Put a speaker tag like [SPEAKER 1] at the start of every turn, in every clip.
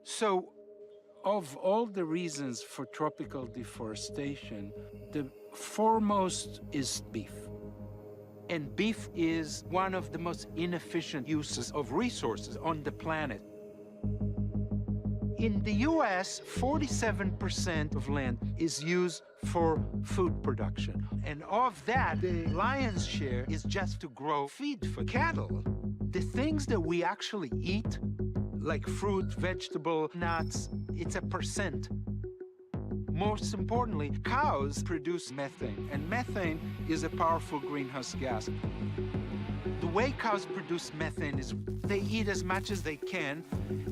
[SPEAKER 1] So, of all the reasons for tropical deforestation, the foremost is beef. And beef is one of the most inefficient uses of resources on the planet. In the US, 47% of land is used for food production. And of that, the lion's share is just to grow feed for cattle. The things that we actually eat, like fruit, vegetable, nuts, it's a percent. Most importantly, cows produce methane, and methane is a powerful greenhouse gas. The way cows produce methane is they eat as much as they can,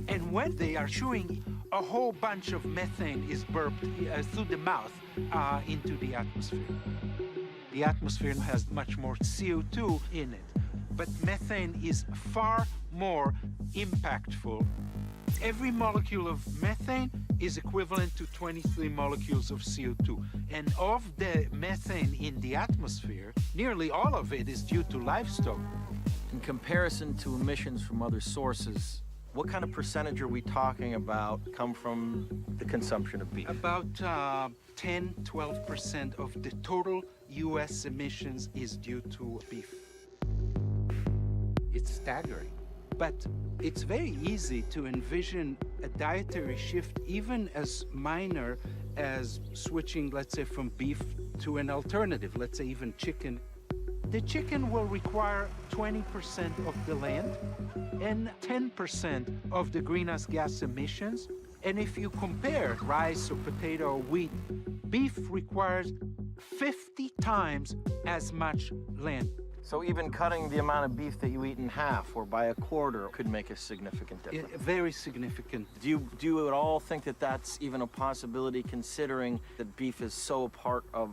[SPEAKER 1] and when they are chewing, a whole bunch of methane is burped through the mouth into the atmosphere. The atmosphere has much more CO2 in it, but methane is far more impactful. Every molecule of methane is equivalent to 23 molecules of CO2. And of the methane in the atmosphere, nearly all of it is due to livestock.
[SPEAKER 2] In comparison to emissions from other sources, what kind of percentage are we talking about come from the consumption of beef?
[SPEAKER 1] About 10–12% of the total US emissions is due to beef. It's staggering. But it's very easy to envision a dietary shift, even as minor as switching, let's say, from beef to an alternative, let's say even chicken. The chicken will require 20% of the land and 10% of the greenhouse gas emissions. And if you compare rice or potato or wheat, beef requires 50 times as much land.
[SPEAKER 2] So even cutting the amount of beef that you eat in half or by a quarter could make a significant difference.
[SPEAKER 1] Very significant.
[SPEAKER 2] Do you at all think that that's even a possibility, considering that beef is so a part of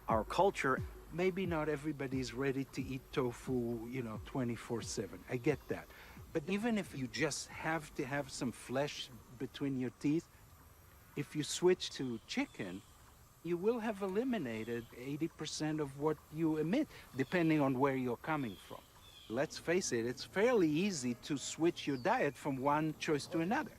[SPEAKER 2] our culture?
[SPEAKER 1] Maybe not everybody's ready to eat tofu, 24/7. I get that. But even if you just have to have some flesh between your teeth, if you switch to chicken, you will have eliminated 80% of what you emit, depending on where you're coming from. Let's face it, it's fairly easy to switch your diet from one choice to another.